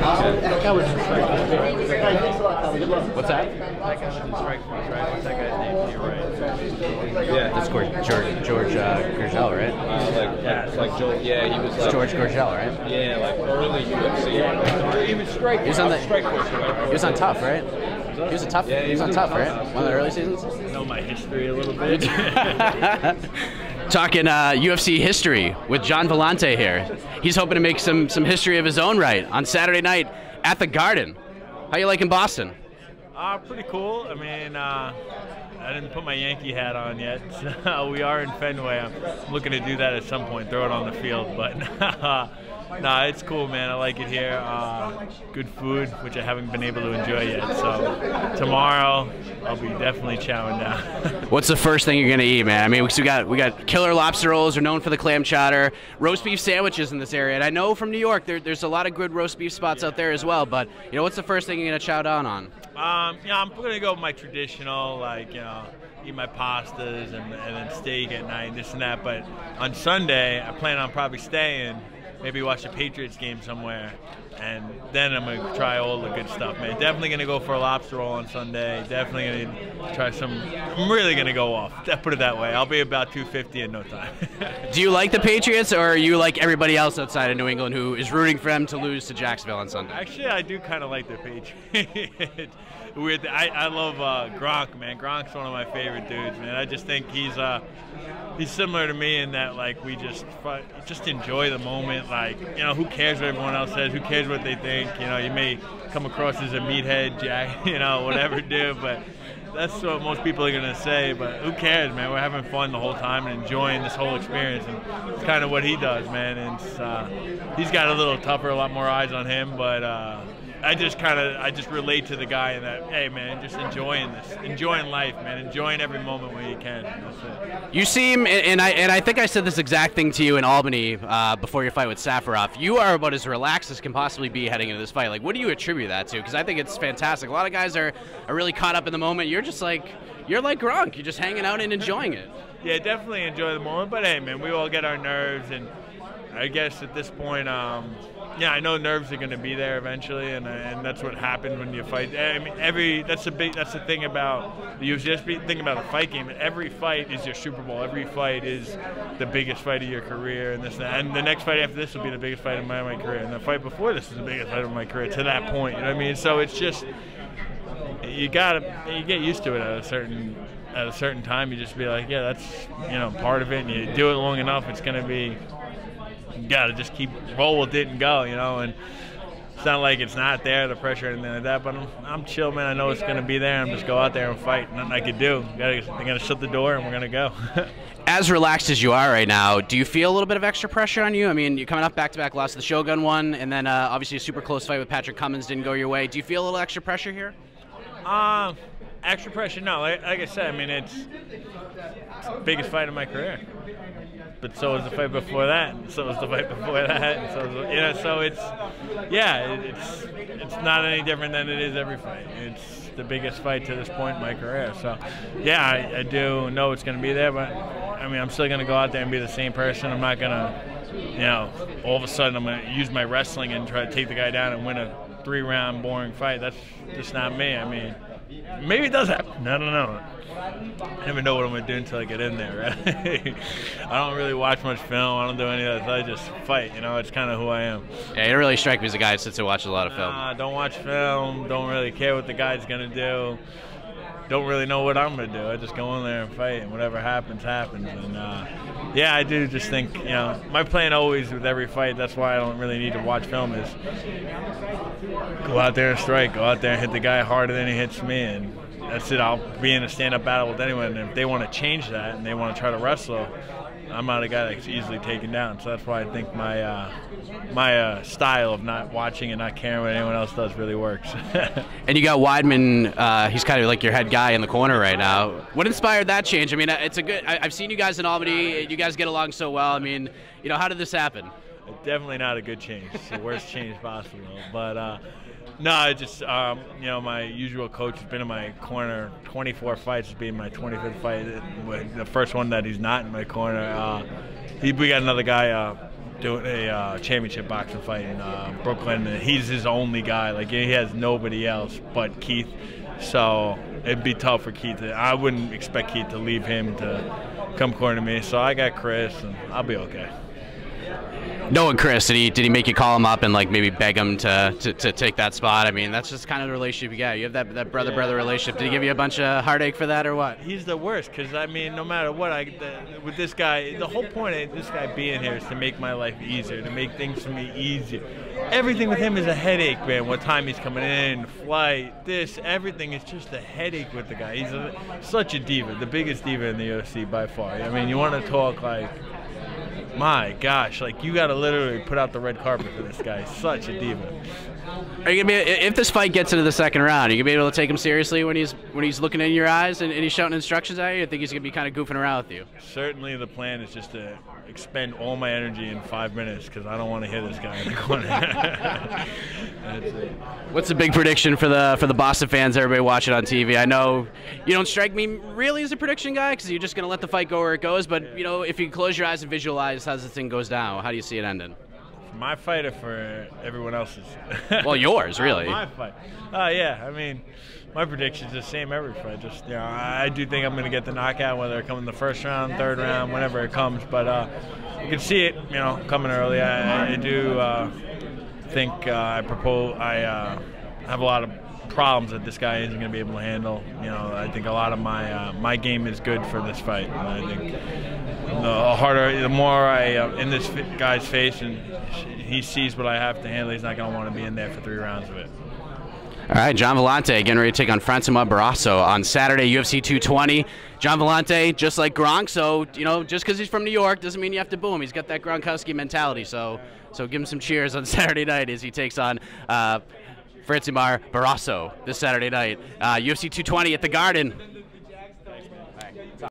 That guy was in strike. What's that? That guy was in strike. Right? What's that guy's name? You're right. Yeah. That's George Gurgel, right? Like Joel. Yeah, he was like George Gurgel, right? Yeah, like early UFC. He was strike. He was on the. strike force. He was on Tough, right? He was a tough. Yeah, he was on Tough, right? One of the early seasons. Know my history a little bit. Talking UFC history with Gian Villante here. He's hoping to make some history of his own right on Saturday night at the Garden. How you liking Boston? Pretty cool. I mean, I didn't put my Yankee hat on yet. So we are in Fenway. I'm looking to do that at some point, throw it on the field. But nah, it's cool, man. I like it here. Good food, which I haven't been able to enjoy yet. So tomorrow, I'll be definitely chowing down. What's the first thing you're gonna eat, man? I mean, we got killer lobster rolls. We're known for the clam chowder, roast beef sandwiches in this area. And I know from New York, there's a lot of good roast beef spots out there as well. But you know, what's the first thing you're gonna chow down on? Yeah, I'm gonna go with my traditional, like, you know, eat my pastas and then steak at night, this and that. But on Sunday, I plan on probably staying, maybe watch the Patriots game somewhere, and then I'm gonna try all the good stuff, man. Definitely gonna go for a lobster roll on Sunday. Definitely gonna try some. I'm really gonna go off. Put it that way. I'll be about 250 in no time. Do you like the Patriots, or are you like everybody else outside of New England who is rooting for them to lose to Jacksonville on Sunday? Actually, I do kind of like the Patriots. Weird. I love Gronk, man. Gronk's one of my favorite dudes, man. I just think he's similar to me in that, like, we just enjoy the moment. Like, you know, who cares what everyone else says? Who cares what they think? You know, you may come across as a meathead, Jack, you know, whatever, dude, but that's what most people are gonna say. But who cares, man? We're having fun the whole time and enjoying this whole experience, and it's kind of what he does, man. And he's got a little tougher, a lot more eyes on him, but I just relate to the guy in that, hey, man, just enjoying life, man, enjoying every moment when you can. That's it. You seem, and I think I said this exact thing to you in Albany before your fight with Safarov. You are about as relaxed as can possibly be heading into this fight. Like, what do you attribute that to? Because I think it's fantastic. A lot of guys are really caught up in the moment. You're like Gronk. You're just hanging out and enjoying it. Yeah, definitely enjoy the moment. But hey, man, we all get our nerves, and I guess at this point, yeah, I know nerves are going to be there eventually, and that's what happens when you fight. I mean, that's the thing about the UFC. Just think about a fight game. Every fight is your Super Bowl. Every fight is the biggest fight of your career, and the next fight after this will be the biggest fight of my career, and the fight before this is the biggest fight of my career. To that point, you know what I mean? So it's just you get used to it at a certain time. You just be like, yeah, that's, you know, part of it, and you do it long enough, it's going to be. You gotta just keep roll with it and go, you know. And it's not like it's not there, the pressure or anything like that. But I'm chill, man. I know it's gonna be there. I'm just go out there and fight. Nothing I could do. They gotta shut the door, and we're gonna go. As relaxed as you are right now, do you feel a little bit of extra pressure on you? I mean, you're coming off back-to-back loss to the Shogun one, and then obviously a super close fight with Patrick Cummins didn't go your way. Do you feel a little extra pressure here? Extra pressure? No. Like I said, I mean, it's the biggest fight of my career. But so was the fight before that, and so was the fight before that, and so was, you know. So it's not any different than it is every fight. It's the biggest fight to this point in my career. So, yeah, I do know it's going to be there, but I mean, I'm still going to go out there and be the same person. I'm not going to, you know, all of a sudden I'm going to use my wrestling and try to take the guy down and win a 3-round boring fight. That's just not me. I mean, maybe it does happen. I don't know. I never know what I'm going to do until I get in there, right? I don't really watch much film. I don't do any of that. I just fight, you know. It's kind of who I am. Yeah, you really strike me as a guy that sits and watches a lot of film. Don't watch film. Don't really care what the guy's going to do. Don't really know what I'm going to do. I just go in there and fight, and whatever happens, happens. And, yeah, I do just think, you know, my plan always with every fight, that's why I don't really need to watch film, is go out there and strike. Go out there and hit the guy harder than he hits me, and that's it. I'll be in a stand-up battle with anyone, and if they want to change that and they want to try to wrestle, I'm not a guy that's easily taken down. So that's why I think my style of not watching and not caring what anyone else does really works. And you got Weidman. He's kind of like your head guy in the corner right now. What inspired that change? I mean, it's a good. I've seen you guys in Albany. You guys get along so well. I mean, you know, how did this happen? Definitely not a good change. It's the worst change possible. But no, I just, you know, my usual coach has been in my corner 24 fights, being my 25th fight. The first one that he's not in my corner. We got another guy, doing a championship boxing fight in Brooklyn. And he's his only guy. Like, he has nobody else but Keith. So it'd be tough for Keith. I wouldn't expect Keith to leave him to come corner me. So I got Chris, and I'll be okay. Knowing Chris, did he make you call him up and like maybe beg him to take that spot? I mean, that's just kind of the relationship you got. You have that brother relationship. Did he give you a bunch of heartache for that or what? He's the worst, because I mean, no matter what, with this guy, the whole point of this guy being here is to make my life easier, to make things for me easier. Everything with him is a headache, man. What time he's coming in, flight, everything is just a headache with the guy. He's such a diva, the biggest diva in the UFC by far. I mean, you want to talk like, my gosh, like, you got to literally put out the red carpet for this guy. He's such a diva. Are you gonna be, if this fight gets into the second round, are you gonna be able to take him seriously when he's looking in your eyes and he's shouting instructions at you? I think he's gonna be kind of goofing around with you. Certainly, the plan is just to expend all my energy in 5 minutes, because I don't want to hit this guy in the corner. That's it. What's the big prediction for the Boston fans? Everybody watching on TV. I know you don't strike me really as a prediction guy, because you're just gonna let the fight go where it goes. But you know, if you close your eyes and visualize how this thing goes down, how do you see it ending? My fight or for everyone else's? Well, yours, really. My fight. Yeah, I mean, my prediction's the same every fight. Just, you know, I do think I'm going to get the knockout, whether it comes in the first round, third round, whenever it comes. But you can see it, you know, coming early. I do think I have a lot of problems that this guy isn't going to be able to handle. You know, I think a lot of my game is good for this fight. And I think the more I in this guy's face and he sees what I have to handle, he's not going to want to be in there for 3 rounds of it. All right, Gian Villante getting ready to take on Francois Barrasso on Saturday, UFC 220. Gian Villante, just like Gronk, so, you know, just because he's from New York doesn't mean you have to boo him. He's got that Gronkowski mentality, so give him some cheers on Saturday night as he takes on Francois Barrasso this Saturday night. UFC 220 at the Garden.